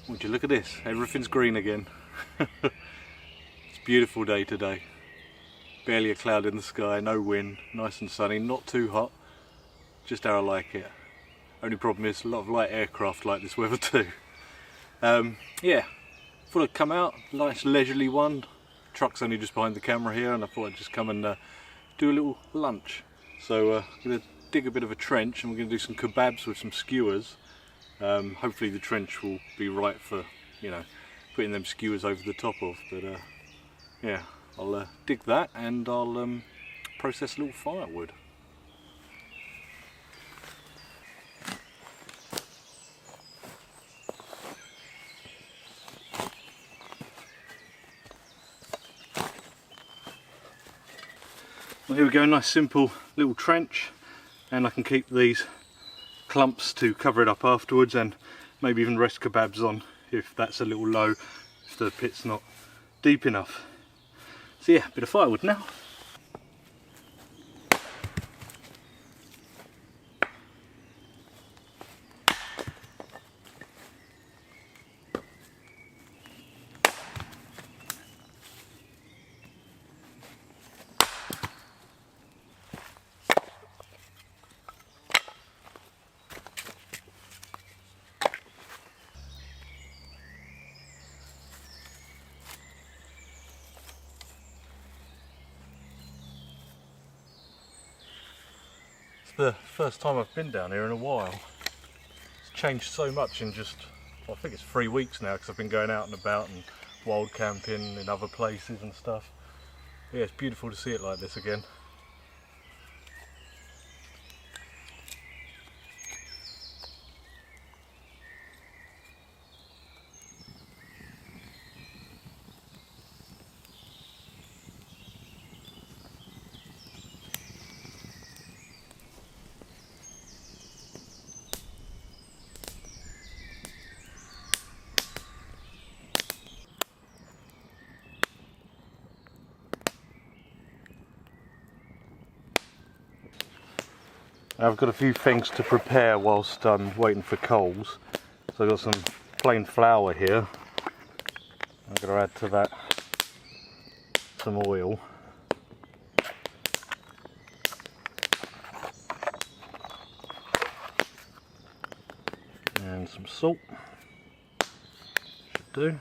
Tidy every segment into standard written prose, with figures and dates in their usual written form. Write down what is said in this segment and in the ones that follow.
Would you look at this? Everything's green again. It's a beautiful day today. Barely a cloud in the sky, no wind, nice and sunny, not too hot. Just how I like it. Only problem is a lot of light aircraft like this weather too. Yeah, thought I'd come out, nice leisurely one. Truck's only just behind the camera here, and I thought I'd just come and do a little lunch. So I'm going to dig a bit of a trench and we're going to do some kebabs with some skewers. Hopefully the trench will be right for, you know, putting them skewers over the top of, but yeah, I'll dig that and I'll process a little firewood. Well, here we go, nice simple little trench, and I can keep these clumps to cover it up afterwards, and maybe even rest kebabs on if that's a little low, if the pit's not deep enough. So yeah, a bit of firewood now. The first time I've been down here in a while. It's changed so much in just, well, I think it's 3 weeks now, because I've been going out and about and wild camping in other places and stuff. Yeah, it's beautiful to see it like this again. I've got a few things to prepare whilst I'm waiting for coals. So I've got some plain flour here. I'm going to add to that some oil. And some salt. Should do.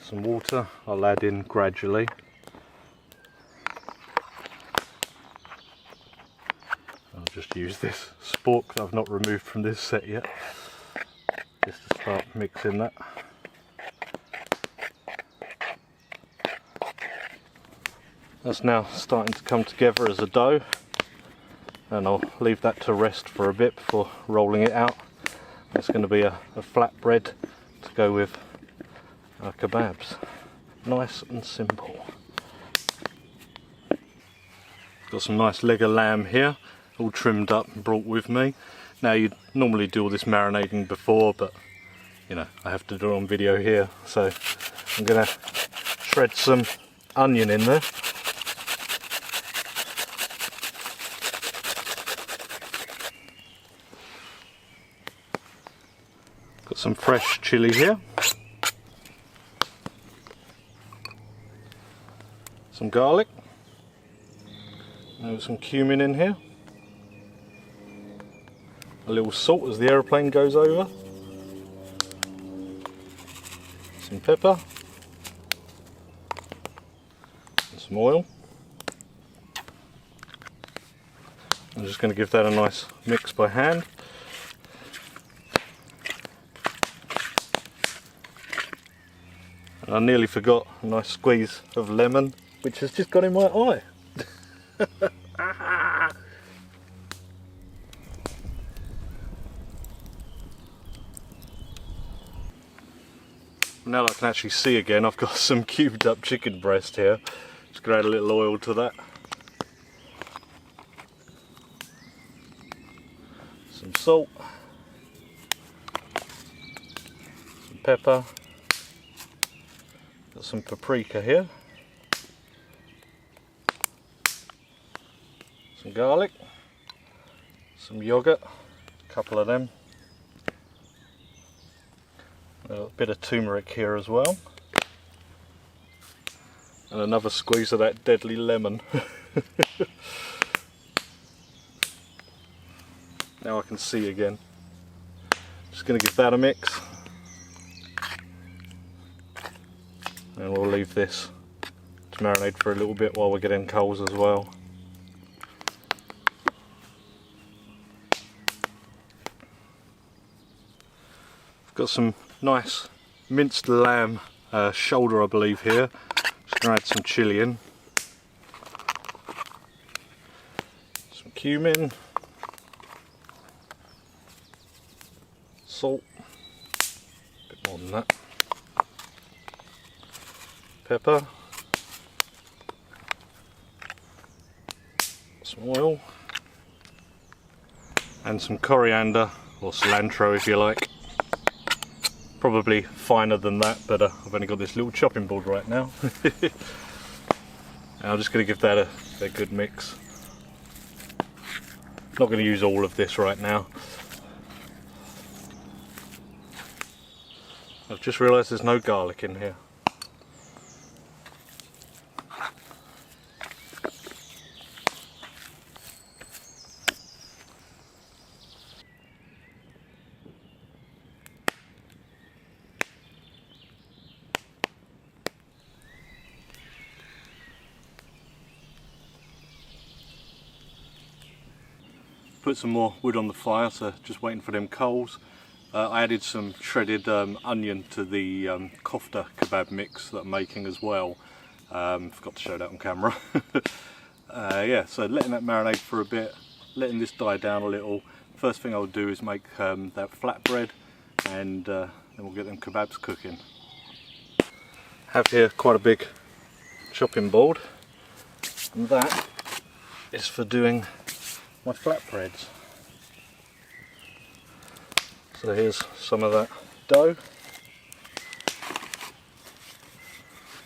Some water I'll add in gradually. Just use this spork that I've not removed from this set yet, just to start mixing that. That's now starting to come together as a dough, and I'll leave that to rest for a bit before rolling it out. That's going to be a flatbread to go with our kebabs. Nice and simple. Got some nice leg of lamb here, all trimmed up and brought with me. Now you'd normally do all this marinating before, but you know, I have to do it on video here, so I'm going to shred some onion in there. Got some fresh chilli here, some garlic, and some cumin in here. A little salt as the aeroplane goes over, some pepper, and some oil. I'm just going to give that a nice mix by hand. I nearly forgot a nice squeeze of lemon, which has just got in my eye. Now that I can actually see again, I've got some cubed up chicken breast here. Just gonna add a little oil to that. Some salt. Some pepper. Got some paprika here. Some garlic. Some yogurt. A couple of them. A bit of turmeric here as well, and another squeeze of that deadly lemon. Now I can see again. Just going to give that a mix, and we'll leave this to marinate for a little bit while we're getting coals as well. I've got some nice minced lamb shoulder, I believe, here. Just going to add some chilli in, some cumin, salt, a bit more than that, pepper, some oil, and some coriander, or cilantro if you like. Probably finer than that, but I've only got this little chopping board right now. I'm just going to give that a good mix. Not going to use all of this right now. I've just realised there's no garlic in here. Put some more wood on the fire, so just waiting for them coals. I added some shredded onion to the Kofte kebab mix that I'm making as well. Forgot to show that on camera. Yeah, so letting that marinate for a bit, letting this die down a little. First thing I'll do is make that flatbread, and then we'll get them kebabs cooking. I have here quite a big chopping board, and that is for doing my flatbreads. So here's some of that dough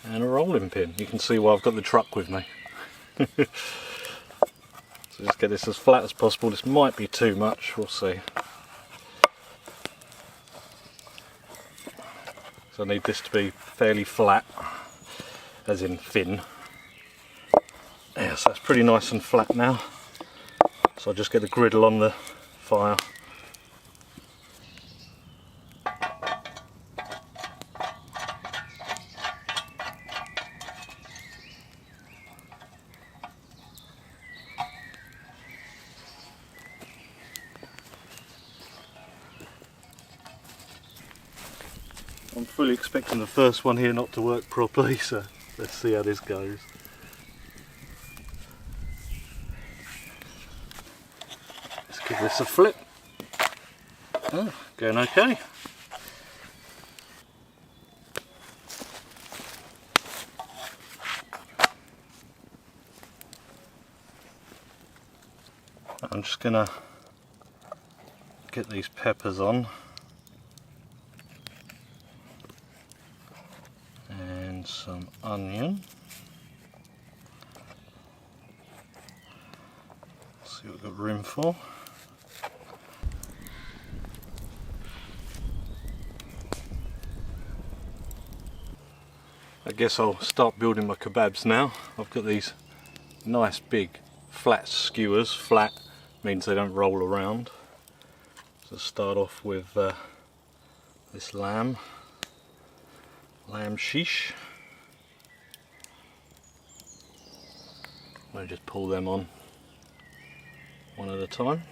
and a rolling pin. You can see why I've got the truck with me. So just get this as flat as possible. This might be too much, we'll see. So I need this to be fairly flat, as in thin. Yeah, so that's pretty nice and flat now. So I'll just get the griddle on the fire. I'm fully expecting the first one here not to work properly, so let's see how this goes. Give this a flip. Oh, going okay. I'm just gonna get these peppers on and some onion. See what we've got room for. I guess I'll start building my kebabs now. I've got these nice big flat skewers. Flat means they don't roll around. So start off with this lamb shish. I'll just pull them on one at a time.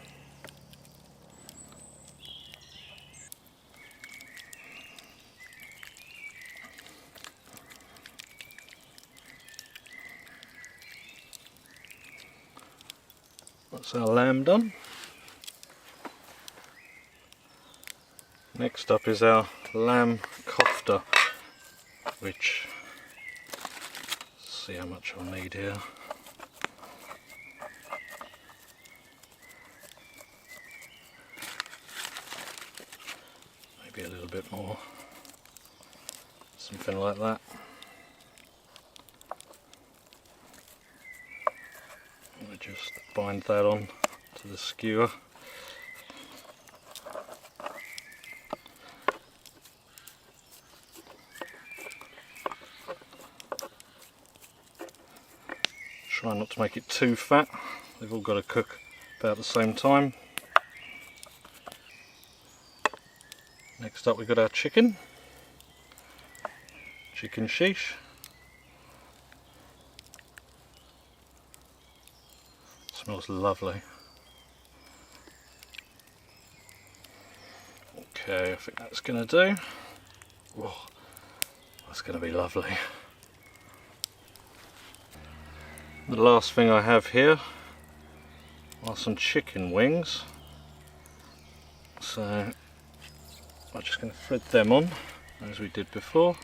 That's our lamb done. Next up is our lamb kofte, which, let's see how much I'll need here. Maybe a little bit more, something like that. I just bind that on to the skewer. Try not to make it too fat, they've all got to cook about the same time. Next up we've got our chicken shish. Smells lovely. Okay, I think that's going to do. Whoa, that's going to be lovely. The last thing I have here are some chicken wings. So I'm just going to thread them on as we did before.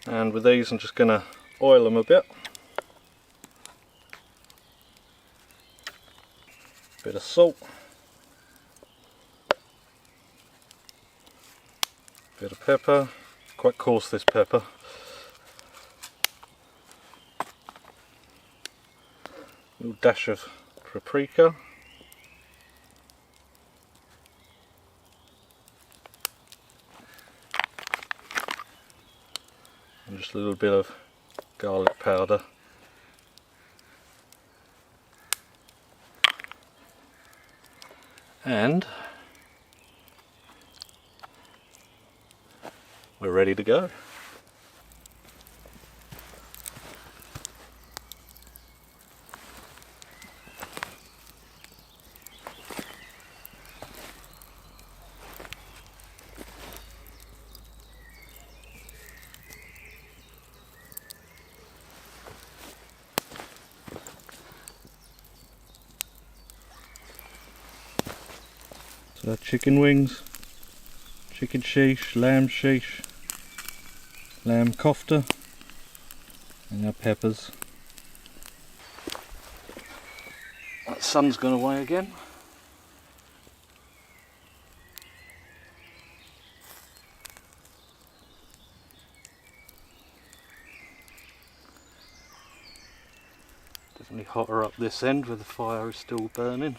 And with these I'm just going to oil them a bit. Bit of salt. Bit of pepper. Quite coarse, this pepper. A little dash of paprika. And just a little bit of garlic powder. And we're ready to go. So chicken wings, chicken shish, lamb kofte, and our peppers. That sun's gone away again. Definitely hotter up this end where the fire is still burning.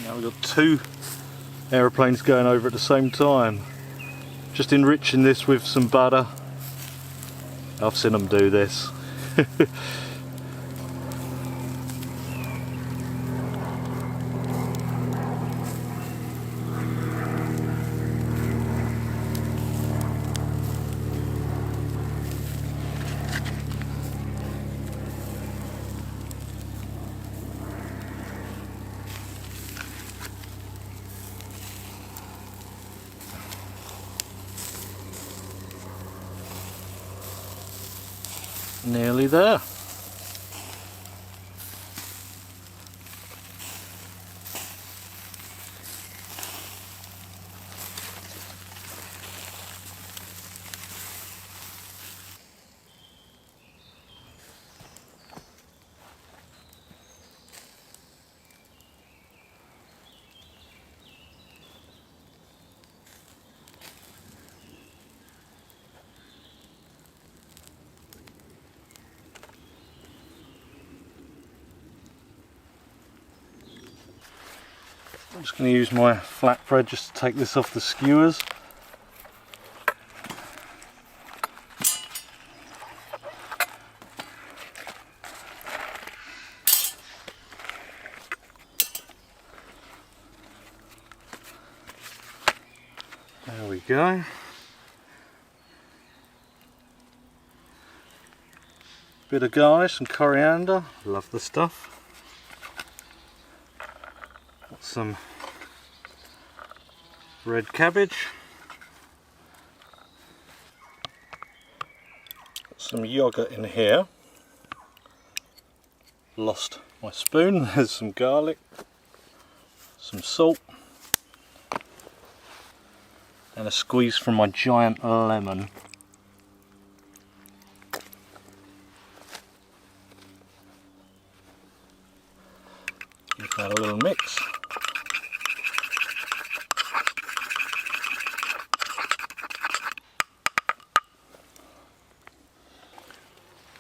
Now we've got two aeroplanes going over at the same time. Just enriching this with some butter. I've seen them do this. Nearly there. I'm just going to use my flatbread just to take this off the skewers. There we go. Bit of garlic, some coriander, love the stuff. Got some red cabbage. Got some yogurt in here. Lost my spoon. There's some garlic, some salt, and a squeeze from my giant lemon. Give that a little mix.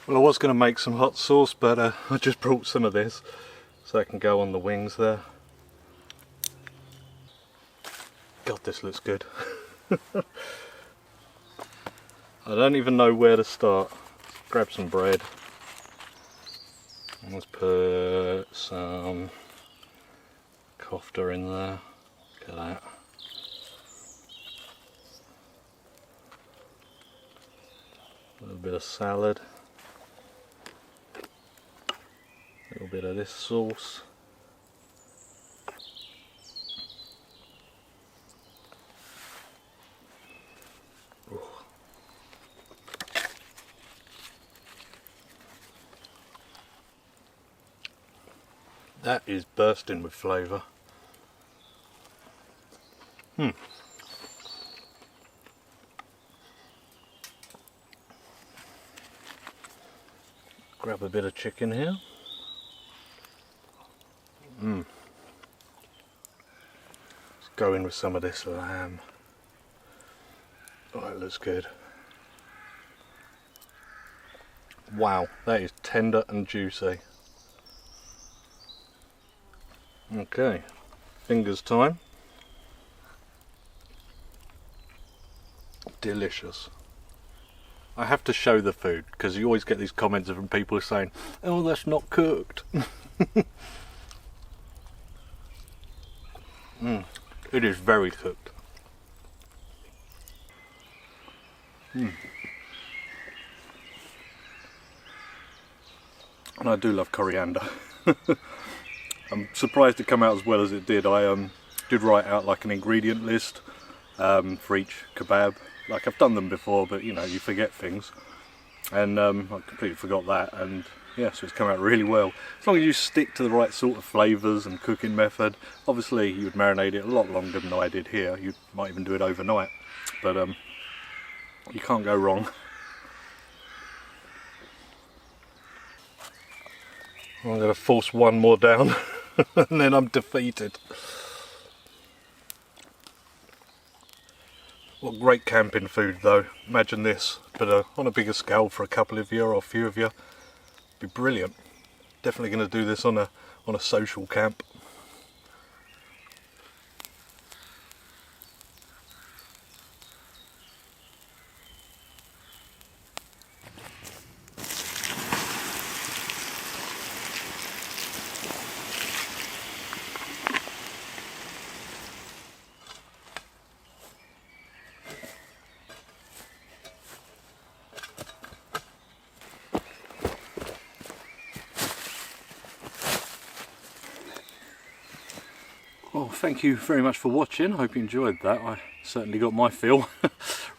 Well, I was going to make some hot sauce, but I just brought some of this so I can go on the wings there. God, this looks good. I don't even know where to start. Let's grab some bread. Let's put some Kofte in there. Look at that. A little bit of salad. A little bit of this sauce. Ooh. That is bursting with flavour. Grab a bit of chicken here. Let's go in with some of this lamb. Oh, it looks good. Wow, that is tender and juicy. Okay, fingers time. Delicious. I have to show the food because you always get these comments from people saying, oh, that's not cooked. It is very cooked. And I do love coriander. I'm surprised it came out as well as it did. I did write out like an ingredient list for each kebab. Like I've done them before, but you know, you forget things. And I completely forgot that, and yeah, so it's come out really well. As long as you stick to the right sort of flavours and cooking method. Obviously you would marinate it a lot longer than I did here. You might even do it overnight, but you can't go wrong. I'm going to force one more down and then I'm defeated. What great camping food though. Imagine this, but on a bigger scale for a couple of you or a few of you. Be brilliant. Definitely going to do this on a social camp. Well, thank you very much for watching. I hope you enjoyed that. I certainly got my fill.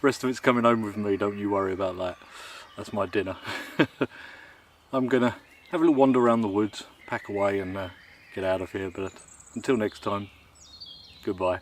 Rest of it's coming home with me, don't you worry about that. That's my dinner. I'm gonna have a little wander around the woods, pack away and get out of here, but until next time, goodbye.